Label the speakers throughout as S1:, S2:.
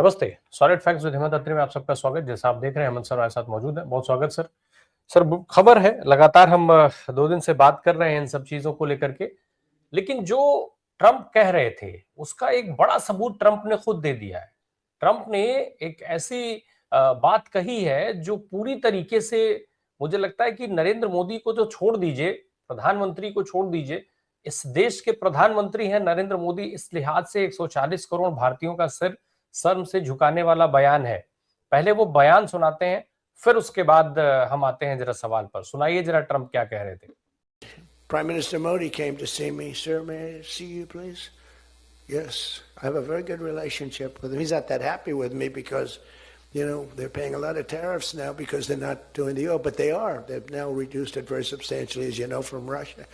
S1: नमस्ते। Solid facts with Hemant अत्री में आप सबका स्वागत। जैसा आप देख रहे हैं हेमंत सर हमारे साथ मौजूद है। बहुत स्वागत सर। सर खबर है, लगातार हम 2 दिन से बात कर रहे हैं इन सब चीजों को लेकर के, लेकिन जो ट्रंप कह रहे थे उसका एक बड़ा सबूत ट्रंप ने खुद दे दिया है। ट्रंप ने एक ऐसी बात कही है जो पूरी तरीके से, मुझे लगता है कि नरेंद्र मोदी को तो छोड़ दीजिए, प्रधानमंत्री को छोड़ दीजिए, इस देश के प्रधानमंत्री हैं नरेंद्र मोदी, इस लिहाज से 140 करोड़ भारतीयों का सिर शर्म से झुकाने वाला बयान है। पहले वो बयान सुनाते हैं, फिर उसके बाद हम आते हैं जरा सवाल पर। सुनाइए जरा ट्रंप क्या कह रहे थे।
S2: Prime Minister Modi came to see me. Sir, may I see you, please? Yes, I have a very good relationship with him. He's not that happy with me because, they're paying a lot of tariffs now because they're not doing the oil, but they are. They've now reduced it very substantially, as you know, from Russia.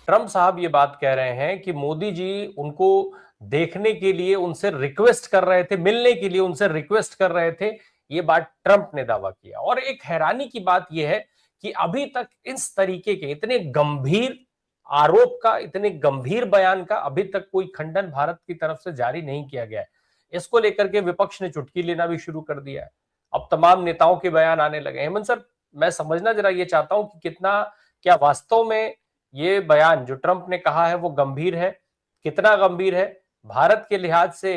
S1: Trump साहब ये बात कह रहे हैं कि मोदी जी उनको देखने के लिए उनसे रिक्वेस्ट कर रहे थे, मिलने के लिए उनसे रिक्वेस्ट कर रहे थे। ये बात ट्रंप ने दावा किया। और एक हैरानी की बात यह है कि अभी तक इस तरीके के इतने गंभीर आरोप का, इतने गंभीर बयान का अभी तक कोई खंडन भारत की तरफ से जारी नहीं किया गया है। इसको लेकर के विपक्ष ने चुटकी लेना भी शुरू कर दिया है। अब तमाम नेताओं के बयान आने लगे। हेमंत सर, मैं समझना जरा ये चाहता हूं कि कितना, क्या वास्तव में ये बयान जो ट्रंप ने कहा है वो गंभीर है, कितना गंभीर है, भारत के लिहाज से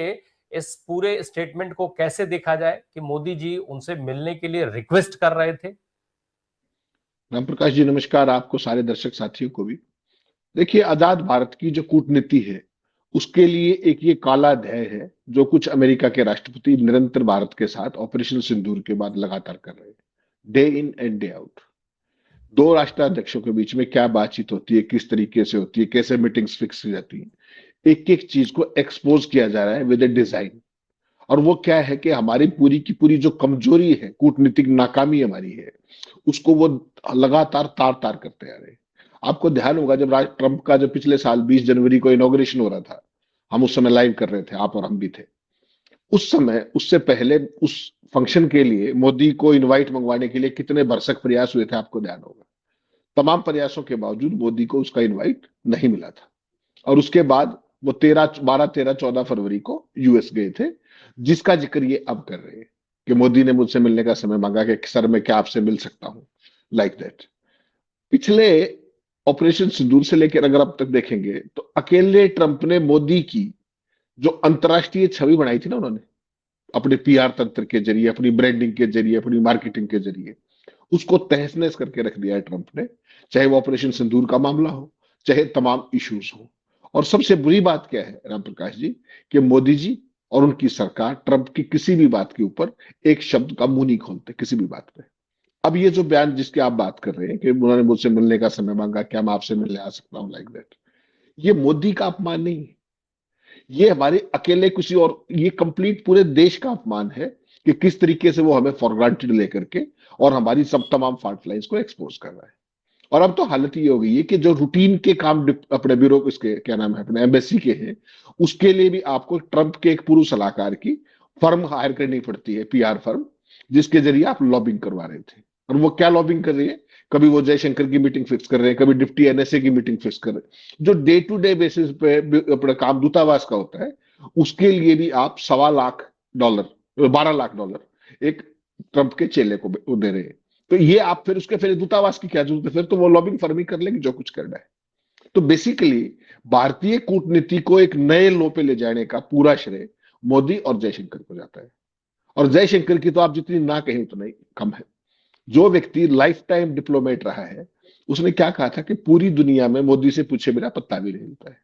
S1: इस पूरे स्टेटमेंट को कैसे देखा जाए कि मोदी जी उनसे मिलने के लिए रिक्वेस्ट कर रहे थे।
S3: राम प्रकाश जी नमस्कार, आपको सारे दर्शक साथियों को भी। देखिए, आजाद भारत की जो कूटनीति है उसके लिए एक ये काला अध्याय है जो कुछ अमेरिका के राष्ट्रपति निरंतर भारत के साथ ऑपरेशन सिंदूर के बाद लगातार कर रहे हैं, day in and day out. दो राष्ट्राध्यक्षों के बीच में क्या बातचीत होती है, किस तरीके से होती है, कैसे मीटिंग्स फिक्स की जाती है, एक एक चीज को एक्सपोज किया जा रहा है विद ए डिजाइन। और वो क्या है कि हमारी पूरी की पूरी जो कमजोरी है, कूटनीतिक नाकामी हमारी है, उसको वो लगातार तार तार करते आ रहे हैं। आपको ध्यान होगा जब ट्रंप का जब पिछले साल 20 जनवरी को इनॉग्रेशन हो रहा था, हम उस समय लाइव कर रहे थे, आप और हम भी थे उस समय। उससे पहले उस फंक्शन के लिए मोदी को इनवाइट मंगवाने के लिए कितने भरसक प्रयास हुए थे, आपको ध्यान होगा। तमाम प्रयासों के बावजूद मोदी को उसका इनवाइट नहीं मिला था। और उसके बाद वो 12, 13, 14 फरवरी को यूएस गए थे, जिसका जिक्र ये अब कर रहे हैं कि मोदी ने मुझसे मिलने का समय मांगा कि सर मैं क्या आपसे मिल सकता हूं, लाइक दैट। पिछले ऑपरेशन सिंदूर से लेकर अगर अब तक देखेंगे तो अकेले ट्रंप ने मोदी की जो अंतर्राष्ट्रीय छवि बनाई थी ना, उन्होंने अपने पीआर तंत्र के जरिए, अपनी ब्रांडिंग के जरिए, अपनी मार्केटिंग के जरिए उसको तहस नहस करके रख दिया है ट्रंप ने। चाहे वो ऑपरेशन सिंदूर का मामला हो, चाहे तमाम इश्यूज हो। और सबसे बुरी बात क्या है राम प्रकाश जी, कि मोदी जी और उनकी सरकार ट्रंप की किसी भी बात के ऊपर एक शब्द का मुंह नहीं खोलते, किसी भी बात पे। अब ये जो बयान जिसकी आप बात कर रहे हैं कि उन्होंने मुझसे मिलने का समय मांगा, क्या मैं आपसे मिलने आ सकता हूं, लाइक दैट, ये मोदी का अपमान नहीं है, ये हमारे अकेले किसी और, ये कंप्लीट पूरे देश का अपमान है कि किस तरीके से वो हमें फॉर ग्रांटेड लेकर के और हमारी सब तमाम फॉल्ट लाइंस को एक्सपोज कर रहा है। और अब तो हालत ये हो गई है कि जो रूटीन के काम अपने ब्यूरो, इसके क्या नाम है, अपने एम्बेसी के हैं, उसके लिए भी आपको ट्रंप के एक पूर्व सलाहकार की फर्म हायर करनी पड़ती है, पीआर फर्म, जिसके जरिए आप लॉबिंग करवा रहे थे। और वो क्या लॉबिंग कर रही है, कभी वो जयशंकर की मीटिंग फिक्स कर रहे हैं, कभी डिप्टी एनएसए की मीटिंग फिक्स कर रहे हैं। जो डे टू डे बेसिस पे अपना काम दूतावास का होता है, उसके लिए भी आप $1.25 लाख, $12 लाख एक ट्रंप के चेले को दे रहे हैं। तो ये आप फिर दूतावास की क्या जरूरत है, फिर तो वो लॉबिंग फर्म ही कर लेंगे जो कुछ करना है। तो बेसिकली भारतीय कूटनीति को एक नए लो पे ले जाने का पूरा श्रेय मोदी और जयशंकर को जाता है। और जयशंकर की तो आप जितनी ना कहें उतना ही कम है। जो व्यक्ति लाइफ टाइम डिप्लोमेट रहा है, उसने क्या कहा था कि पूरी दुनिया में मोदी से पूछे बिना पत्ता भी नहीं हिलता है।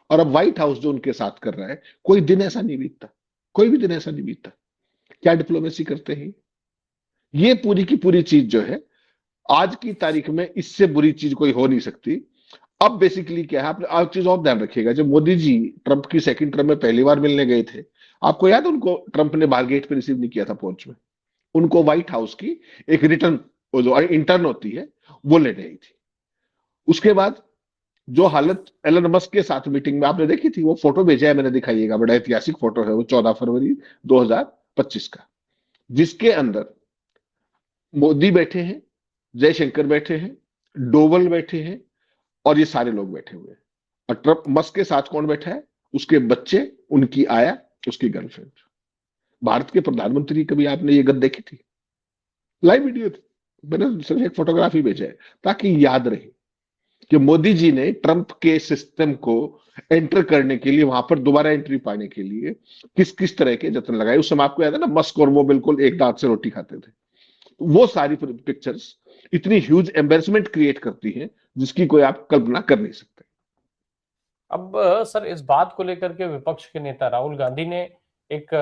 S3: और अब व्हाइट हाउस जो उनके साथ कर रहा है, कोई दिन ऐसा नहीं बीतता, कोई भी दिन ऐसा नहीं बीतता। क्या डिप्लोमेसी करते हैं ये पूरी की पूरी चीज जो है, आज की तारीख में इससे बुरी चीज कोई हो नहीं सकती। अब बेसिकली क्या है, आप एक चीज और ध्यान रखिएगा, जब मोदी जी ट्रंप की सेकंड टर्म में पहली बार मिलने गए थे, आपको याद है उनको ट्रंप ने बाहर गेट पे रिसीव नहीं किया था पहुंच में, उनको व्हाइट हाउस की एक रिटर्न, जो इंटर्न होती है, वो लेने आई थी। उसके बाद जो हालत एलन मस्क के साथ मीटिंग में आपने देखी थी, वो फोटो भेजा है मैंने, दिखाइएगा, बड़ा ऐतिहासिक फोटो है वो, 14 फरवरी 2025 का, जिसके अंदर मोदी बैठे हैं, जयशंकर बैठे हैं, डोवल बैठे हैं और ये सारे लोग बैठे हुए हैं। और ट्रंप मस्क के साथ कौन बैठा है, उसके बच्चे, उनकी आया, उसकी गर्लफ्रेंड। भारत के प्रधानमंत्री कभी आपने ये गद देखी थी? लाइव वीडियो थी, मैंने सिर्फ एक फोटोग्राफी भेजा है ताकि याद रहे कि मोदी जी ने ट्रंप के सिस्टम को एंटर करने के लिए, वहां पर दोबारा एंट्री पाने के लिए किस किस तरह के जतन लगाए। उस समय आपको याद है ना, मस्क और वो बिल्कुल एक दांत से रोटी खाते थे। वो सारी पिक्चर्स इतनी ह्यूज एम्बेरसमेंट क्रिएट करती हैं जिसकी कोई आप कल्पना कर नहीं सकते।
S1: अब सर, इस बात को लेकर के विपक्ष के नेता राहुल गांधी ने एक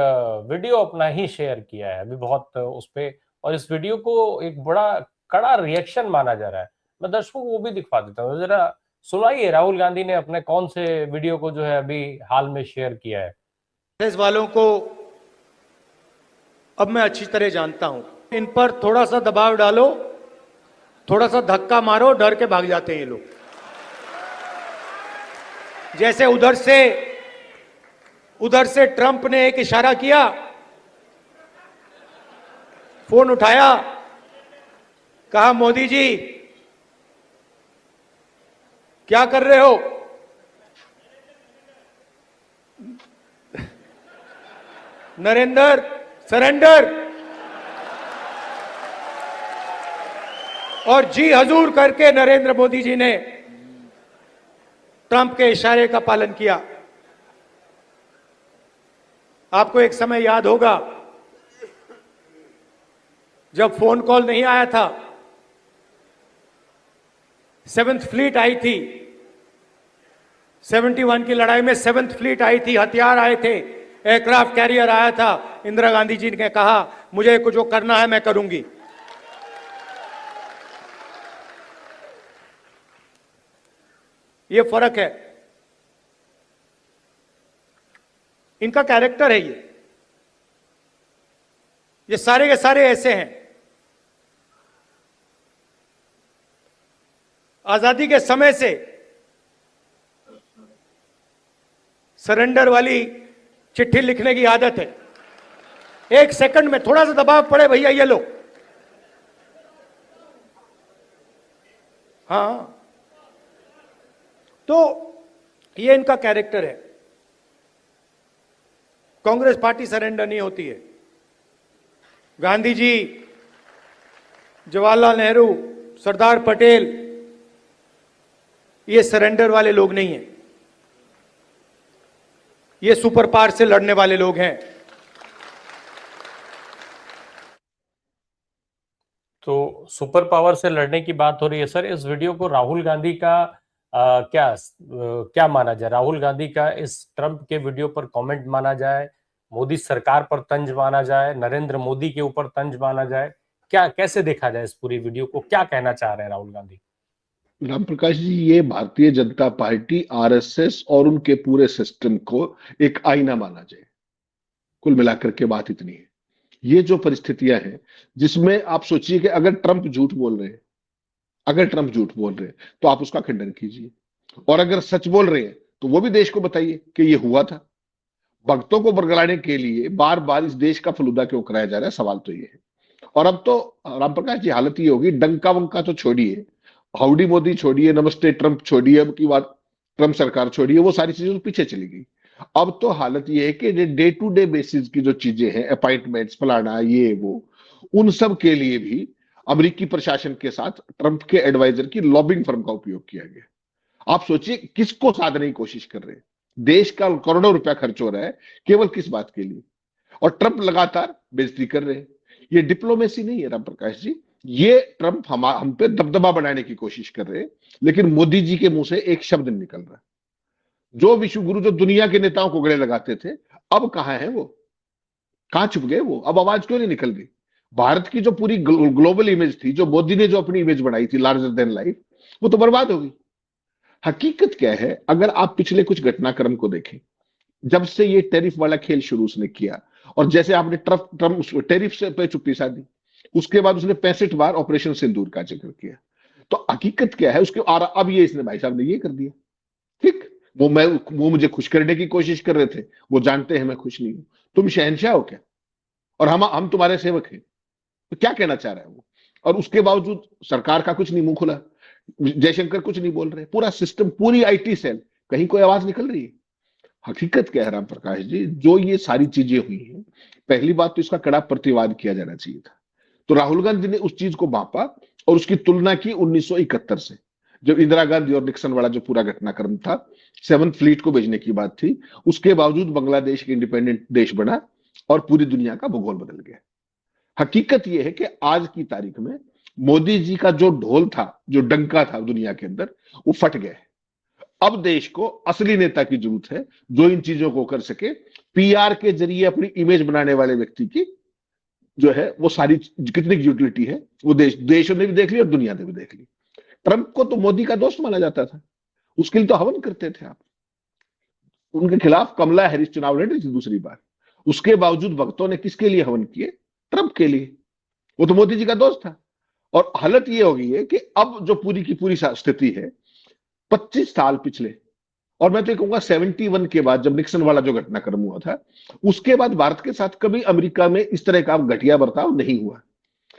S1: वीडियो अपना ही शेयर किया है अभी बहुत उस पे, और इस वीडियो को एक बड़ा कड़ा रिएक्शन माना जा रहा है। मैं दर्शकों को वो भी दिखा देता हूँ, जरा सुनाइए राहुल गांधी ने अपने कौन से वीडियो को जो है अभी हाल में शेयर किया है।
S4: कांग्रेस वालों को अब मैं अच्छी तरह जानता हूं, इन पर थोड़ा सा दबाव डालो, थोड़ा सा धक्का मारो, डर के भाग जाते हैं ये लोग। जैसे उधर से ट्रंप ने एक इशारा किया, फोन उठाया, कहा मोदी जी क्या कर रहे हो? नरेंद्र सरेंडर, और जी हजूर करके नरेंद्र मोदी जी ने ट्रंप के इशारे का पालन किया। आपको एक समय याद होगा जब फोन कॉल नहीं आया था, 7th फ्लीट आई थी, 71 की लड़ाई में 7th फ्लीट आई थी, हथियार आए थे, एयरक्राफ्ट कैरियर आया था। इंदिरा गांधी जी ने कहा मुझे कुछ जो करना है मैं करूंगी। ये फर्क है, इनका कैरेक्टर है। ये सारे के सारे ऐसे हैं। आजादी के समय से सरेंडर वाली चिट्ठी लिखने की आदत है। एक सेकंड में थोड़ा सा दबाव पड़े, भैया ये लो, हाँ, तो ये इनका कैरेक्टर है। कांग्रेस पार्टी सरेंडर नहीं होती है। गांधी जी, जवाहरलाल नेहरू, सरदार पटेल, ये सरेंडर वाले लोग नहीं हैं। ये सुपर पावर से लड़ने वाले लोग हैं।
S1: तो सुपर पावर से लड़ने की बात हो रही है सर। इस वीडियो को राहुल गांधी का क्या माना जाए? राहुल गांधी का इस ट्रंप के वीडियो पर कमेंट माना जाए, मोदी सरकार पर तंज माना जाए, नरेंद्र मोदी के ऊपर तंज माना जाए, क्या कैसे देखा जाए इस पूरी वीडियो को? क्या कहना चाह रहे हैं राहुल गांधी?
S3: राम प्रकाश जी, ये भारतीय जनता पार्टी, आरएसएस और उनके पूरे सिस्टम को एक आईना माना जाए। कुल मिलाकर के बात इतनी है। ये जो परिस्थितियां हैं जिसमें आप सोचिए कि अगर ट्रंप झूठ बोल रहे हैं, तो आप उसका खंडन कीजिए, और अगर सच बोल रहे हैं तो वो भी देश को बताइए कि ये हुआ था। भक्तों को बरगलाने के लिए बार बार इस देश का फलूदा क्यों कराया जा रहा है, सवाल तो ये है। और अब तो राम प्रकाश जी हालत ये होगी, डंका वंका तो छोड़िए, हाउडी मोदी छोड़िए, नमस्ते ट्रंप छोड़िए, अब की बात ट्रंप सरकार छोड़िए, वो सारी चीजें तो पीछे चली गई। अब तो हालत ये है कि डे टू डे बेसिस की जो चीजें हैं, अपॉइंटमेंट्स फलाना ये वो, उन सब के लिए भी अमेरिकी प्रशासन के साथ ट्रंप के एडवाइजर की लॉबिंग फर्म का उपयोग किया गया। आप सोचिए किसको साधने की कोशिश कर रहे हैं। देश का करोड़ों रुपया खर्च हो रहा है केवल किस बात के लिए, और ट्रंप लगातार बेइज्जती कर रहे हैं। ये डिप्लोमेसी नहीं है राम प्रकाश जी, ये ट्रंप हम पे दबदबा बनाने की कोशिश कर रहे हैं। लेकिन मोदी जी के मुंह से एक शब्द नहीं निकल रहा। जो विश्व गुरु, जो दुनिया के नेताओं को गले लगाते थे, अब कहां है वो? कहां छुप गए वो? अब आवाज क्यों नहीं निकल रही? भारत की जो पूरी ग्लोबल इमेज थी, जो मोदी ने जो अपनी इमेज बनाई थी लार्जर देन लाइफ, वो तो बर्बाद हो गई। हकीकत क्या है, अगर आप पिछले कुछ घटनाक्रम को देखें, जब से ये टैरिफ वाला खेल शुरू उसने किया, और जैसे आपने ट्रम्प टैरिफ से पे चुप्पी साधी, उसके बाद उसने 65 बार ऑपरेशन सिंदूर का जिक्र किया। तो हकीकत क्या है उसके, और अब ये इसने भाई साहब ने ये कर दिया। ठीक, वो मुझे खुश करने की कोशिश कर रहे थे, वो जानते हैं मैं खुश नहीं हूं। तुम शहंशाह हो क्या, और हम तुम्हारे सेवक हैं? तो क्या कहना चाह रहा है वो? और उसके बावजूद सरकार का कुछ नहीं मुंह खुला, जयशंकर कुछ नहीं बोल रहे, पूरा सिस्टम, पूरी आईटी सेल, कहीं कोई आवाज निकल रही है? हकीकत क्या है राम प्रकाश जी, जो ये सारी चीजें हुई हैं, पहली बात तो इसका कड़ा प्रतिवाद किया जाना चाहिए था। तो राहुल गांधी ने उस चीज को मापा और उसकी तुलना की 1971 से, जब इंदिरा गांधी और निक्सन वाला जो पूरा घटनाक्रम था, 7th फ्लीट को भेजने की बात थी, उसके बावजूद बांग्लादेश एक इंडिपेंडेंट देश बना और पूरी दुनिया का भूगोल बदल गया। हकीकत यह है कि आज की तारीख में मोदी जी का जो ढोल था, जो डंका था दुनिया के अंदर, वो फट गया है। अब देश को असली नेता की जरूरत है जो इन चीजों को कर सके। पीआर के जरिए अपनी इमेज बनाने वाले व्यक्ति की जो है वो सारी कितनी यूटिलिटी है वो देशों ने भी देख ली और दुनिया ने भी देख ली। ट्रंप को तो मोदी का दोस्त माना जाता था, उसके लिए तो हवन करते थे आप। उनके खिलाफ कमला हैरिस चुनाव लड़ रही थी दूसरी बार, उसके बावजूद भक्तों ने किसके लिए हवन किए? ट्रंप के लिए। वो तो मोदी जी का दोस्त था। और हालत ये हो गई है कि अब जो पूरी की पूरी स्थिति है, 25 साल पिछले, और मैं तो कहूंगा 71 के बाद जब निक्सन वाला जो घटनाक्रम हुआ था, उसके बाद भारत के साथ कभी अमेरिका में इस तरह का घटिया बर्ताव नहीं हुआ।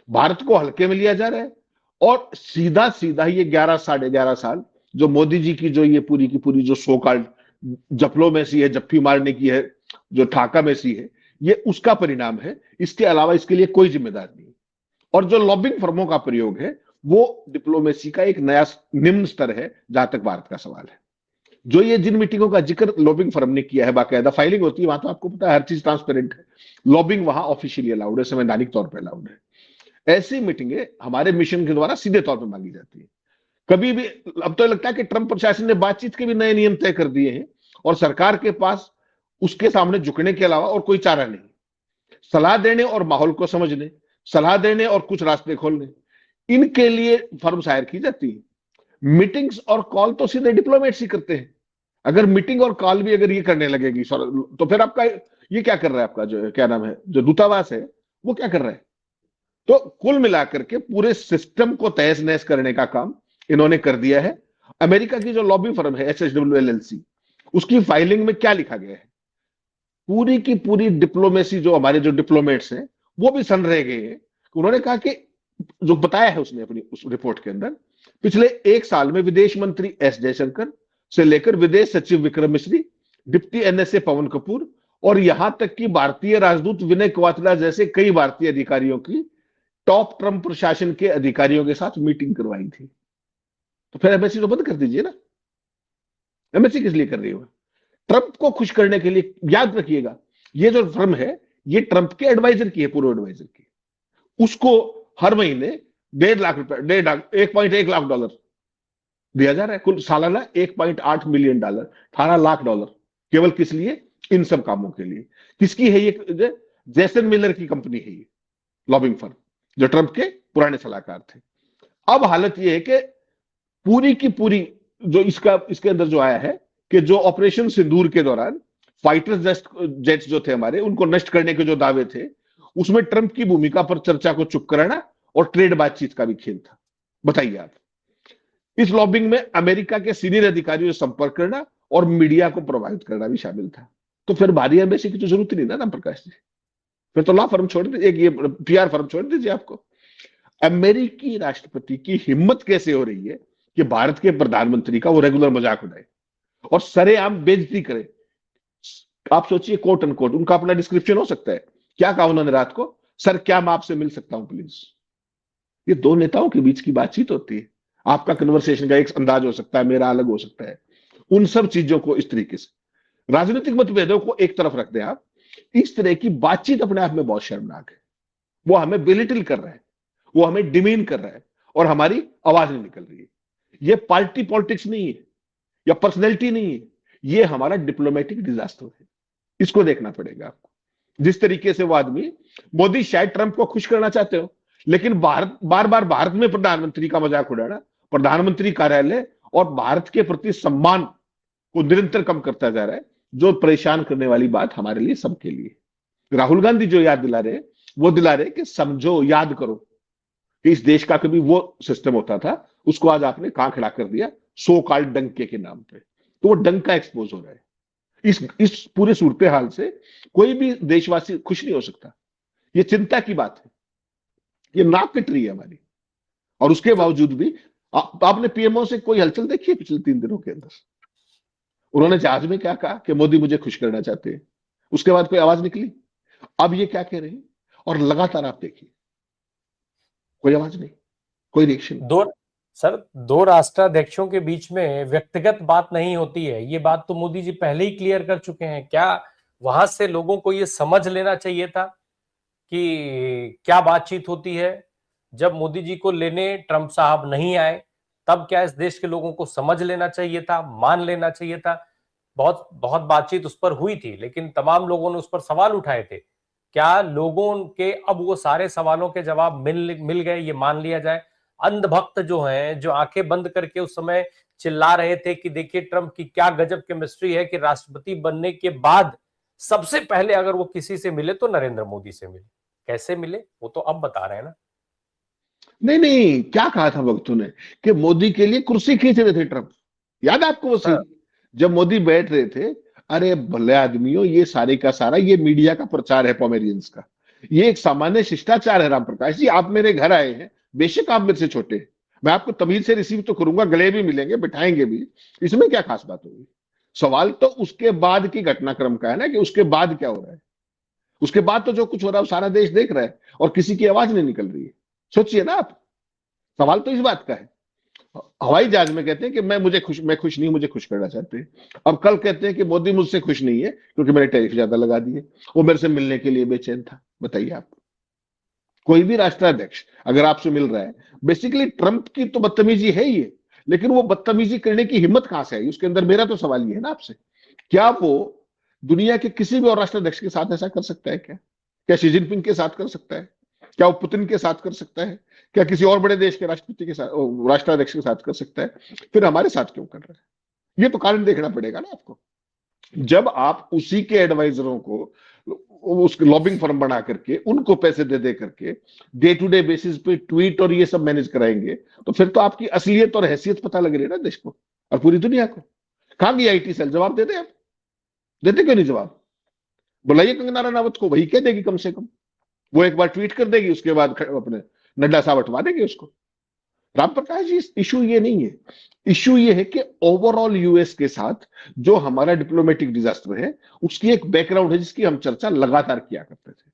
S3: भारत को हल्के में लिया जा रहा है और सीधा सीधा ये 11 साढ़े 11 साल जो मोदी जी की जो ये पूरी की पूरी जो सो कॉल्ड जफलों में सी है, जफ्फी मारने की है, जो ठाका में सी है, ये उसका परिणाम है। इसके अलावा इसके लिए कोई जिम्मेदार नहीं। और जो लॉबिंग फर्मों का प्रयोग है वो डिप्लोमेसी का एक नया निम्न स्तर है जहां तक भारत का सवाल है। जो ये जिन मीटिंगों का जिक्र लॉबिंग फर्म ने किया है, बाकायदा फाइलिंग होती है वहां, तो आपको पता है हर चीज ट्रांसपेरेंट है। लॉबिंग वहां ऑफिशियली अलाउड है, संवैधानिक तौर पर अलाउड है। ऐसी मीटिंगें हमारे मिशन के द्वारा सीधे तौर पर मांगी जाती है। कभी भी अब तो लगता है कि ट्रंप प्रशासन ने बातचीत के भी नए नियम तय कर दिए हैं और सरकार के पास उसके सामने झुकने के अलावा और कोई चारा नहीं। सलाह देने और माहौल को समझने, सलाह देने और कुछ रास्ते खोलने, इनके लिए फर्म्स हायर की जाती है। मीटिंग्स और कॉल तो सीधे डिप्लोमेट्स ही करते हैं। अगर मीटिंग और कॉल भी अगर ये करने लगेगी तो फिर आपका ये क्या कर रहा है, आपका जो क्या नाम है जो दूतावास है वो क्या कर रहा है? तो कुल मिलाकर के पूरे सिस्टम को तहस नहस करने का काम इन्होंने कर दिया है। अमेरिका की जो लॉबी फर्म है SHW LLC, उसकी फाइलिंग में क्या लिखा गया है? पूरी की पूरी डिप्लोमेसी, जो हमारे जो डिप्लोमेट्स हैं वो भी सन रह गए हैं। उन्होंने कहा कि जो बताया है उसने अपनी उस रिपोर्ट के अंदर, पिछले 1 साल में विदेश मंत्री S जयशंकर से लेकर विदेश सचिव विक्रम मिश्री, डिप्टी NSA पवन कपूर और यहां तक कि भारतीय राजदूत विनय क्वात्रा जैसे कई भारतीय अधिकारियों की टॉप ट्रंप प्रशासन के अधिकारियों के साथ मीटिंग करवाई थी। तो फिर एमबेसी तो बंद कर दीजिए ना। एमबेसी किस लिए कर रही हो? ट्रंप को खुश करने के लिए। याद रखिएगा, ये जो फर्म है ये ट्रंप के एडवाइजर की है, पूर्व एडवाइजर की। उसको हर महीने 1.5 लाख रुपए, 1.1 लाख डॉलर दिया जा रहा है। कुल सालाना 1.8 मिलियन डॉलर, 18 लाख डॉलर, केवल किस लिए? इन सब कामों के लिए। किसकी है ये? जैसन मिलर की कंपनी है ये लॉबिंग फर्म, जो ट्रंप के पुराने सलाहकार थे। अब हालत ये है कि पूरी की पूरी जो इसके अंदर जो आया है कि जो ऑपरेशन सिंदूर के दौरान फाइटर जेट्स जो थे हमारे, उनको नष्ट करने के जो दावे थे, उसमें ट्रंप की भूमिका पर चर्चा को चुप कराना और ट्रेड बातचीत का भी खेल था। बताइए आप, इस लॉबिंग में अमेरिका के सीनियर अधिकारियों से संपर्क करना और मीडिया को प्रभावित करना भी शामिल था। तो फिर भारी एम्बेसी की तो जरूरत नहीं ना राम प्रकाश जी। फिर तो लॉ फर्म छोड़ दीजिए, एक ये PR फर्म छोड़ दीजिए। आपको अमेरिकी राष्ट्रपति की हिम्मत कैसे हो रही है कि भारत के प्रधानमंत्री का वो रेगुलर मजाक उड़ाए और सरेआम बेइज्जती करे? आप सोचिए, कोट एंड कोट उनका अपना डिस्क्रिप्शन हो सकता है। क्या कहा उन्होंने रात को? सर क्या मैं आपसे मिल सकता हूं प्लीज? ये दो नेताओं के बीच की बातचीत होती है। आपका कन्वर्सेशन का एक अंदाज हो सकता है, मेरा अलग हो सकता है। उन सब चीजों को इस तरीके से राजनीतिक मतभेदों को एक तरफ रख दें आप, इस तरह की बातचीत अपने आप में बहुत शर्मनाक है। वो हमें बिलिटिल कर रहा है, वो हमें डिमीन कर रहा है और हमारी आवाज नहीं निकल रही है। ये पार्टी पॉलिटिक्स नहीं है या पर्सनैलिटी नहीं है, ये हमारा डिप्लोमेटिक डिजास्टर है। इसको देखना पड़ेगा आपको। जिस तरीके से वो आदमी, मोदी शायद ट्रंप को खुश करना चाहते हो, लेकिन बार बार भारत में प्रधानमंत्री का मजाक उड़ाना, प्रधानमंत्री कार्यालय और भारत के प्रति सम्मान को निरंतर कम करता जा रहा है, जो परेशान करने वाली बात हमारे लिए, सबके लिए। राहुल गांधी जो याद दिला रहे, वो दिला रहे कि समझो, याद करो कि इस देश का कभी वो सिस्टम होता था, उसको आज आपने कहां खड़ा कर दिया, सो कॉल्ड डंके के नाम पे। तो वो डंका एक्सपोज हो रहा है। इस पूरे सूरत हाल से कोई भी देशवासी खुश नहीं हो सकता। ये चिंता की बात है, ये नाक कट रही है हमारी। और उसके बावजूद भी आपने PMO से कोई हलचल देखी है पिछले 3 दिनों के अंदर? उन्होंने जहाज में क्या कहा कि मोदी मुझे खुश करना चाहते हैं, उसके बाद कोई आवाज निकली? अब ये क्या कह रहे हैं, और लगातार आप देखिए कोई आवाज नहीं, कोई रिएक्शन नहीं।
S1: दो सर, दो राष्ट्राध्यक्षों के बीच में व्यक्तिगत बात नहीं होती है, ये बात तो मोदी जी पहले ही क्लियर कर चुके हैं। क्या वहां से लोगों को ये समझ लेना चाहिए था कि क्या बातचीत होती है? जब मोदी जी को लेने ट्रंप साहब नहीं आए, तब क्या इस देश के लोगों को समझ लेना चाहिए था, मान लेना चाहिए था? बहुत बहुत बातचीत उस पर हुई थी, लेकिन तमाम लोगों ने उस पर सवाल उठाए थे। क्या लोगों के अब वो सारे सवालों के जवाब मिल गए, ये मान लिया जाए? अंधभक्त जो हैं, जो आंखें बंद करके उस समय चिल्ला रहे थे कि देखिए ट्रंप की क्या गजब केमिस्ट्री है, कि राष्ट्रपति बनने के बाद सबसे पहले अगर वो किसी से मिले तो नरेंद्र मोदी से मिले। कैसे मिले वो तो अब बता रहे हैं ना।
S3: नहीं नहीं, क्या कहा था वक्तों ने कि मोदी के लिए कुर्सी खींच रहे थे ट्रंप, याद है आपको वो
S1: हाँ,
S3: सीन जब मोदी बैठ रहे थे? अरे भले आदमियों, ये सारे का सारा ये मीडिया का प्रचार है पोमेरियंस का, ये एक सामान्य शिष्टाचार है। राम प्रकाश जी, आप मेरे घर आए हैं, बेशक आप मेरे से छोटे हैं, मैं आपको तमीज से रिसीव तो करूंगा, गले भी मिलेंगे, बिठाएंगे भी, इसमें क्या खास बात होगी? सवाल तो उसके बाद की घटनाक्रम का है ना, कि उसके बाद क्या हो रहा है। उसके बाद तो जो कुछ हो रहा है वो सारा देश देख रहा है और किसी की आवाज नहीं निकल रही है। सोचिए ना आप, सवाल तो इस बात का है। हवाई जहाज में कहते हैं कि मैं खुश नहीं, मुझे खुश करना चाहते हैं। अब कल कहते हैं कि मोदी मुझसे खुश नहीं है क्योंकि मैंने टैरिफ ज्यादा लगा दिए, वो मेरे से मिलने के लिए बेचैन था। बताइए आप, कोई भी राष्ट्राध्यक्ष अगर आपसे मिल रहा है, बेसिकली ट्रंप की तो बदतमीजी है ही है, लेकिन वो बदतमीजी करने की हिम्मत कहां से आई उसके अंदर? मेरा तो सवाल ये है ना आपसे, क्या वो दुनिया के किसी भी और राष्ट्राध्यक्ष के साथ ऐसा कर सकता है क्या? क्या शी जिनपिंग के साथ कर सकता है? क्या वो पुतिन के साथ कर सकता है? क्या किसी और बड़े देश के राष्ट्रपति के साथ, राष्ट्राध्यक्ष के साथ कर सकता है? फिर हमारे साथ क्यों कर रहा है? ये तो कारण देखना पड़ेगा ना आपको। जब आप उसी के एडवाइजरों को उसके लॉबिंग फर्म बना करके उनको पैसे दे दे करके डे टू डे बेसिस पे ट्वीट और ये सब मैनेज कराएंगे, तो फिर तो आपकी असलियत और हैसियत पता लग रही है ना देश को और पूरी दुनिया को। कहां गई आईटी सेल? जवाब देते आप? देते क्यों नहीं जवाब? बुलाइए कंगना रनावत को, वही कह देगी कम से कम। वो एक बार ट्वीट कर देगी, उसके बाद अपने नड्डा साहब हटवा देंगे उसको। राम प्रकाश जी, इशू ये नहीं है। इशू ये है कि ओवरऑल यूएस के साथ जो हमारा डिप्लोमेटिक डिजास्टर है, उसकी एक बैकग्राउंड है जिसकी हम चर्चा लगातार किया करते थे।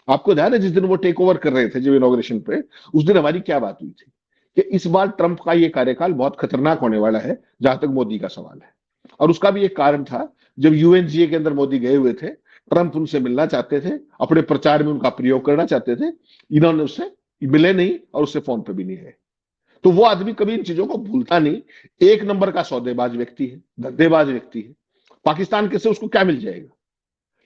S3: आपको ध्यान है जिस दिन वो टेक ओवर कर रहे थे जब इनॉग्रेशन पे, उस दिन हमारी क्या बात हुई थी कि इस बार ट्रंप का ये कार्यकाल बहुत खतरनाक होने वाला है जहां तक मोदी का सवाल है। और उसका भी एक कारण था, जब यूएनजीए के अंदर मोदी गए हुए थे, ट्रंप उनसे मिलना चाहते थे, अपने प्रचार में उनका प्रयोग करना चाहते थे, इन्होंने उससे मिले नहीं और उससे फोन पे भी नहीं है। तो वो आदमी कभी इन चीजों को भूलता नहीं। एक नंबर का सौदेबाज व्यक्ति है, धंधेबाज व्यक्ति है। पाकिस्तान के से उसको क्या मिल जाएगा?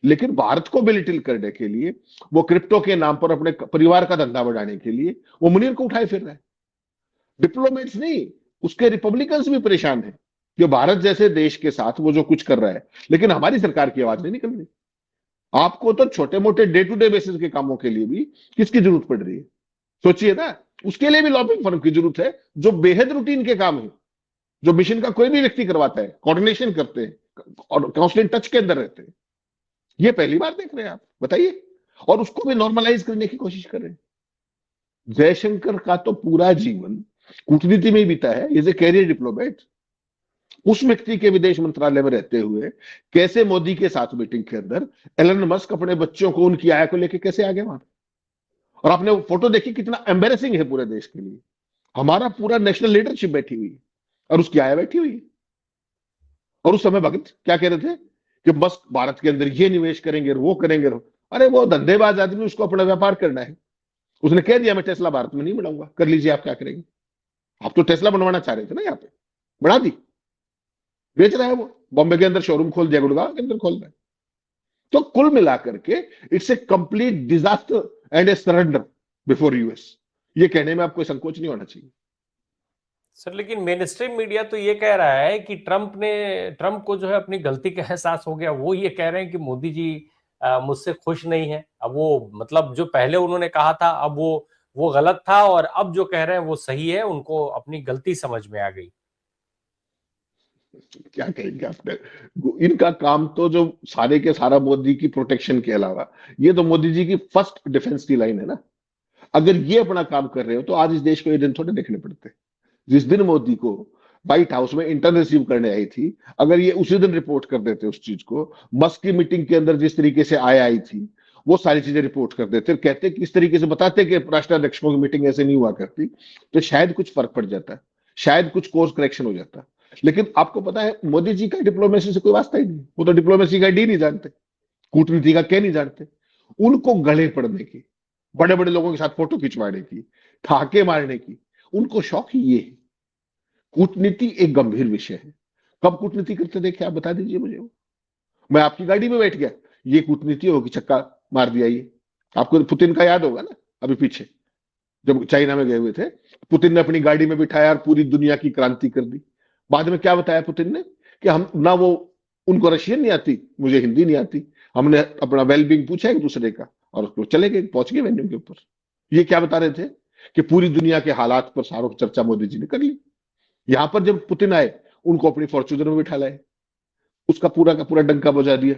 S3: लेकिन भारत को बिलिटिल करने के लिए, वो क्रिप्टो के नाम पर अपने परिवार का धंधा बढ़ाने के लिए वो मुनीर को उठाए फिर रहा है। डिप्लोमेट्स नहीं, उसके रिपब्लिकन्स भी परेशान है कि भारत जैसे देश के साथ वो जो कुछ कर रहा है, लेकिन हमारी सरकार की आवाज नहीं निकल रही। आपको तो छोटे मोटे डे टू डे बेसिस के कामों के लिए भी किसकी जरूरत पड़ रही है? सोचिए ना, उसके लिए भी लॉबिंग फर्म की जरूरत है, जो बेहद रूटीन के काम है, जो मिशन का कोई भी व्यक्ति करवाता है, कोऑर्डिनेशन करते हैं और काउंसलिंग टच के अंदर रहते हैं। ये पहली बार देख रहे हैं आप, बताइए। और उसको भी नॉर्मलाइज करने की कोशिश कर रहे हैं। जयशंकर का तो पूरा जीवन कूटनीति में ही बीता है, इज ए कैरियर डिप्लोमेट। उस व्यक्ति के विदेश मंत्रालय में रहते हुए कैसे मोदी के साथ मीटिंग के अंदर एलन मस्क अपने बच्चों को, उनकी आया को लेकर कैसे आगे वहां? और आपने वो फोटो देखी, कितना एम्बेरसिंग है पूरे देश के लिए। हमारा पूरा नेशनल लीडरशिप बैठी हुई है और उसकी आया बैठी हुई है। और उस समय भगत क्या कह रहे थे कि बस भारत के अंदर ये निवेश करेंगे, वो करेंगे। अरे वो धंधेबाज आदमी, उसको अपना व्यापार करना है। उसने कह दिया मैं टेस्ला भारत में नहीं बढ़ाऊंगा, कर लीजिए आप क्या करेंगे। आप तो टेस्ला बनवाना चाह रहे थे ना, यहाँ पे बढ़ा दी, बेच रहा है वो। बॉम्बे के अंदर शोरूम खोल दिया, गुड़गांव के अंदर खोल रहा है। तो कुल मिलाकर के it's a complete disaster and A surrender before US. ये कहने में आपको संकोच नहीं होना चाहिए
S1: सर, लेकिन मेन स्ट्रीम मीडिया तो ये कह रहा है कि ट्रंप को जो है अपनी गलती का एहसास हो गया। वो ये कह रहे हैं कि मोदी जी मुझसे खुश नहीं है। अब वो मतलब जो पहले उन्होंने कहा था, अब वो गलत था, और अब जो कह रहे हैं वो सही है, उनको अपनी गलती समझ में आ गई।
S3: क्या कहेंगे आपने? इनका काम तो जो सारे के सारा मोदी की प्रोटेक्शन के अलावा, ये तो मोदी जी की फर्स्ट डिफेंस की लाइन है ना। अगर ये अपना काम कर रहे हो तो आज इस देश को ये दिन थोड़े देखने पड़ते। जिस दिन मोदी को व्हाइट हाउस में इंटर्न रिसीव करने आई थी, अगर ये उसी दिन रिपोर्ट कर देते उस चीज को, मस्क की मीटिंग के अंदर जिस तरीके से आई थी, वो सारी चीजें रिपोर्ट कर देते, कहते कि इस तरीके से बताते कि राष्ट्राध्यक्षों की मीटिंग ऐसे नहीं हुआ करती, तो शायद कुछ फर्क पड़ जाता, शायद कुछ कोर्स करेक्शन हो जाता। लेकिन आपको पता है मोदी जी का डिप्लोमेसी से कोई वास्ता ही नहीं, वो तो डिप्लोमेसी का डी नहीं जानते, कूटनीति का क्या नहीं जानते। उनको गले पड़ने की, बड़े बड़े लोगों के साथ फोटो खिंचवाने की, ठाके मारने की, उनको शौक ही ये है। कूटनीति एक गंभीर विषय है। कब कूटनीति करते देखे आप बता दीजिए मुझे। मैं आपकी गाड़ी में बैठ गया, ये कूटनीति होगी, छक्का मार दिया। ये आपको पुतिन का याद होगा ना, अभी पीछे जब चाइना में गए हुए थे, पुतिन ने अपनी गाड़ी में बिठाया और पूरी दुनिया की क्रांति कर दी। बाद में क्या बताया पुतिन ने कि हम ना, वो उनको रशियन नहीं आती, मुझे हिंदी नहीं आती, हमने अपना वेलबींग पूछा एक दूसरे का और उसको चले गए, पहुंच गए वेन्यू के ऊपर। ये क्या बता रहे थे कि पूरी दुनिया के हालात पर सारों की चर्चा मोदी जी ने कर ली। यहां पर जब पुतिन आए, उनको अपनी फॉर्च्यूनर में बिठा लाए, उसका पूरा का पूरा डंका बजा दिया।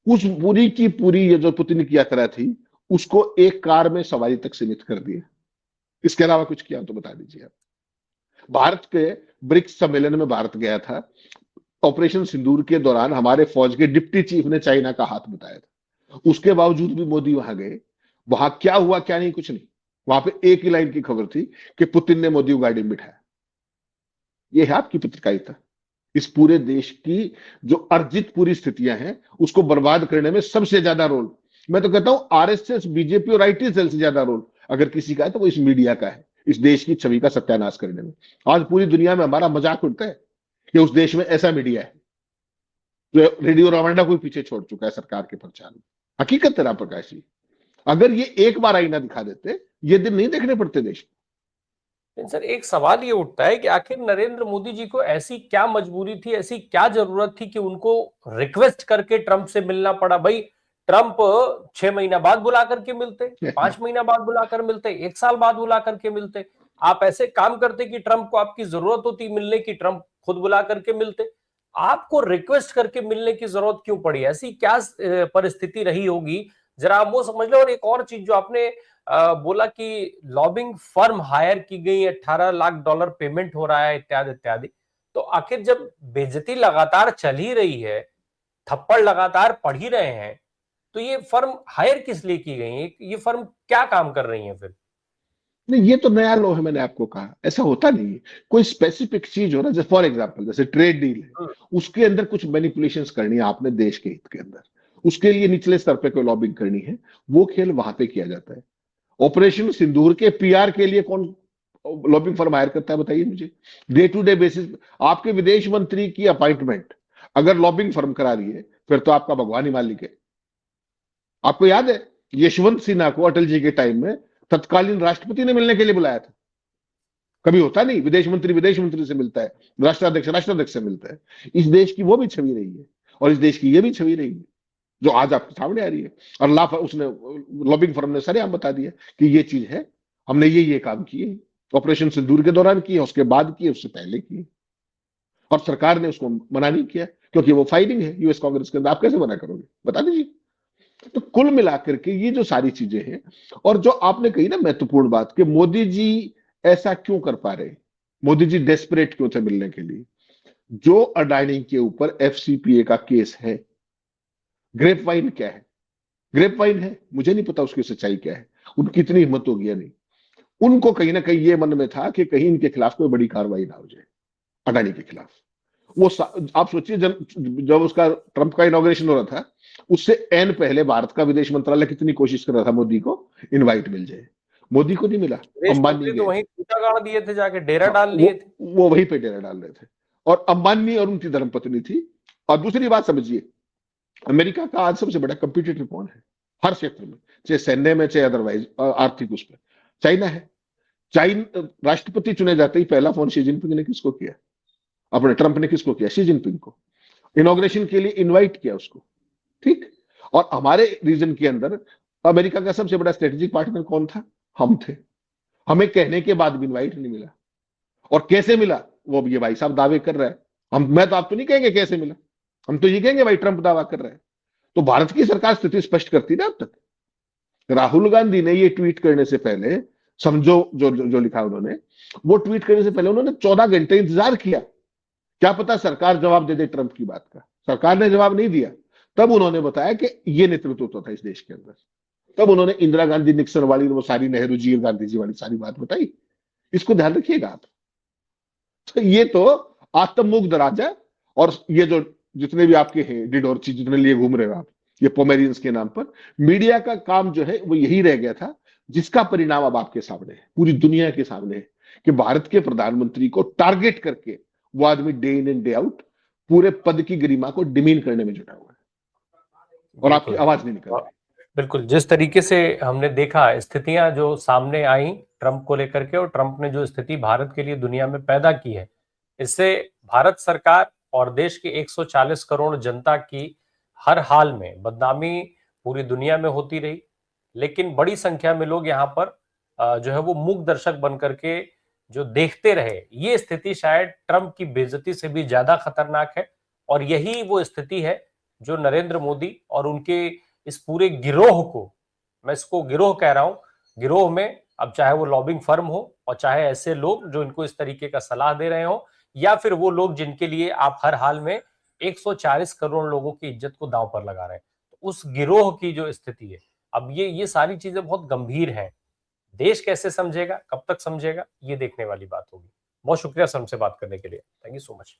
S3: उस पूरी की पूरी ये जो पुतिन की यात्रा थी, उसको एक कार में सवारी तक सीमित कर दिया। इसके अलावा कुछ किया तो बता दीजिए आप। भारत के ब्रिक्स सम्मेलन में भारत गया था, ऑपरेशन सिंदूर के दौरान हमारे फौज के डिप्टी चीफ ने चाइना का हाथ बताया था, उसके बावजूद भी मोदी वहां गए। वहां क्या हुआ क्या नहीं, कुछ नहीं। वहां पे एक ही लाइन की खबर थी कि पुतिन ने मोदी को गाड़ी में बिठाया। यह है आपकी पत्रकारिता। इस पूरे देश की जो अर्जित पूरी स्थितियां हैं, उसको बर्बाद करने में सबसे ज्यादा रोल, मैं तो कहता हूं आरएसएस, बीजेपी और आईटी सेल से ज्यादा रोल अगर किसी का है तो वो इस मीडिया का है, इस देश की छवि का सत्यानाश करने में। आज पूरी दुनिया में हमारा मजाक उड़ता है कि उस देश में ऐसा मीडिया है जो रेडियो रवांडा को पीछे छोड़ चुका है सरकार के प्रचार में। हकीकत है राम प्रकाश जी, अगर ये एक बार आईना दिखा देते, ये दिन नहीं देखने पड़ते देश को।
S1: सर एक सवाल ये उठता है कि आखिर नरेंद्र मोदी जी को ऐसी क्या मजबूरी थी, ऐसी क्या जरूरत थी कि उनको रिक्वेस्ट करके ट्रंप से मिलना पड़ा। भाई ट्रंप 6 महीना बाद बुला करके मिलते, 5 महीना बाद बुलाकर मिलते, 1 साल बाद बुला करके मिलते। आप ऐसे काम करते कि ट्रंप को आपकी जरूरत होती मिलने की, ट्रंप खुद बुला करके मिलते। आपको रिक्वेस्ट करके मिलने की जरूरत क्यों पड़ी, ऐसी क्या परिस्थिति रही होगी, जरा आप वो समझ लो। और एक और चीज जो आपने बोला कि लॉबिंग फर्म हायर की गई, 18 लाख डॉलर पेमेंट हो रहा है, इत्यादि इत्यादि। तो आखिर जब बेइज्जती लगातार चल ही रही है, थप्पड़ लगातार पड़ ही रहे हैं, तो ये फर्म हायर किस लिए की गई है, ये फर्म क्या काम कर रही है फिर?
S3: नहीं, ये तो नया लॉ है, मैंने आपको कहा ऐसा होता नहीं है। कोई स्पेसिफिक चीज हो ना, जैसे फॉर एग्जांपल जैसे ट्रेड डील है, उसके अंदर कुछ मैनिपुलेशंस करनी है आपने देश के हित के अंदर, उसके लिए निचले स्तर पे कोई लॉबिंग करनी है, वो खेल वहां पे किया जाता है। ऑपरेशन सिंदूर के पीआर के लिए कौन लॉबिंग फर्म हायर करता है बताइए मुझे। डे टू डे बेसिस आपके विदेश मंत्री की अपॉइंटमेंट अगर लॉबिंग फर्म करा रही है, फिर तो आपका भगवान ही मालिक है। आपको याद है यशवंत सिन्हा को अटल जी के टाइम में तत्कालीन राष्ट्रपति ने मिलने के लिए बुलाया था। कभी होता नहीं, विदेश मंत्री से मिलता है, राष्ट्राध्यक्ष से मिलता है। इस देश की वो भी छवि रही है और इस देश की ये भी छवि रही है जो आज आपके सामने आ रही है। और उसने लॉबिंग फर्म ने सरेआम बता दिया कि ये चीज है, हमने ये काम किए, ऑपरेशन सिंदूर के दौरान किए, उसके बाद किए, उससे पहले किए, और सरकार ने उसको मना नहीं किया क्योंकि वो फाइलिंग है यूएस कांग्रेस के अंदर। आप कैसे मना करोगे बता दीजिए। तो कुल मिलाकर के ये जो सारी चीजें हैं, और जो आपने कही ना महत्वपूर्ण बात कि मोदी जी ऐसा क्यों कर पा रहे, मोदी जी डेस्परेट क्यों थे मिलने के लिए। जो अडानी के ऊपर एफसीपीए का केस है, ग्रेप वाइन क्या है, ग्रेप वाइन है, मुझे नहीं पता उसकी सच्चाई क्या है, उनकी इतनी हिम्मत हो गया नहीं। उनको कहीं ना कहीं ये मन में था कि कहीं इनके खिलाफ कोई बड़ी कार्रवाई ना हो जाए, अडानी के खिलाफ। वो आप सोचिए जब उसका ट्रंप का इनॉग्रेशन हो रहा था, उससे एन पहले भारत का विदेश मंत्रालय कितनी कोशिश कर रहा था मोदी को इनवाइट मिल जाए, मोदी को नहीं मिला। अंबानी
S1: तो वहीं कूटा गाड़ दिए थे, जाके डेरा
S3: हाँ,
S1: डाल लिए थे।
S3: वो वहीं पे डेरा डाल रहे थे। और अंबानी और उनकी धर्मपत्नी थी। और दूसरी बात समझिए, अमेरिका का आज सबसे बड़ा कंपिटिटर कौन है हर क्षेत्र में, चाहे सैन्य में, चाहे अदरवाइज आर्थिक उस पर, चाइना है। चाइना राष्ट्रपति चुने जाते ही पहला फोन शी जिनपिंग ने किसको किया, अपने ट्रंप ने किसको किया, शी जिनपिंग को इनॉग्रेशन के लिए इनवाइट किया उसको, ठीक। और हमारे रीजन के अंदर अमेरिका का सबसे बड़ा स्ट्रेटेजिक पार्टनर कौन था, हम थे। हमें कहने के बाद भी इनवाइट नहीं मिला। और कैसे मिला वो ये भाई साहब दावे कर रहा है, मैं तो आपको नहीं कहेंगे कैसे मिला, हम तो ये कहेंगे भाई ट्रंप दावा कर रहा है। तो भारत की सरकार स्थिति स्पष्ट करती ना अब तक। राहुल गांधी ने ये ट्वीट करने से पहले, समझो जो लिखा उन्होंने, वो ट्वीट करने से पहले उन्होंने 14 घंटे इंतजार किया। क्या पता सरकार जवाब दे दे ट्रंप की बात का, सरकार ने जवाब नहीं दिया। तब उन्होंने बताया कि ये नेतृत्व होता था इस देश के अंदर, तब उन्होंने इंदिरा गांधी निक्सन वाली वो सारी नेहरू जी और गांधी जी वाली सारी बात बताई। इसको ध्यान रखिएगा आप। तो ये तो आत्ममुग्ध राजा, और ये जो जितने भी आपके हैं डिडोरची जितने लिए घूम रहे हो आप, ये पोमेरियंस के नाम पर, मीडिया का काम जो है वो यही रह गया था, जिसका परिणाम अब आपके सामने है, पूरी दुनिया के सामने है, कि भारत के प्रधानमंत्री को टारगेट करके वो आदमी day in and day out पूरे पद की गरिमा को डिमीन करने में जुटा हुआ है, और आपकी आवाज नहीं निकल रही।
S1: बिल्कुल, जिस तरीके से हमने देखा स्थितियां जो सामने आई ट्रंप को लेकर के, और ट्रंप ने जो स्थिति भारत के लिए दुनिया में पैदा की है, इससे भारत सरकार और देश की 140 करोड़ जनता की हर हाल में बदनामी पूरी दुनिया में होती रही। लेकिन बड़ी संख्या में लोग यहाँ पर जो है वो मूक दर्शक बन करके जो देखते रहे। ये स्थिति शायद ट्रंप की बेइज्जती से भी ज्यादा खतरनाक है, और यही वो स्थिति है जो नरेंद्र मोदी और उनके इस पूरे गिरोह को, मैं इसको गिरोह कह रहा हूं, गिरोह में अब चाहे वो लॉबिंग फर्म हो और चाहे ऐसे लोग जो इनको इस तरीके का सलाह दे रहे हो, या फिर वो लोग जिनके लिए आप हर हाल में 140 करोड़ लोगों की इज्जत को दांव पर लगा रहे हैं, तो उस गिरोह की जो स्थिति है, अब ये सारी चीजें बहुत गंभीर हैं। देश कैसे समझेगा, कब तक समझेगा, ये देखने वाली बात होगी। बहुत शुक्रिया सर हमसे बात करने के लिए। Thank you so much.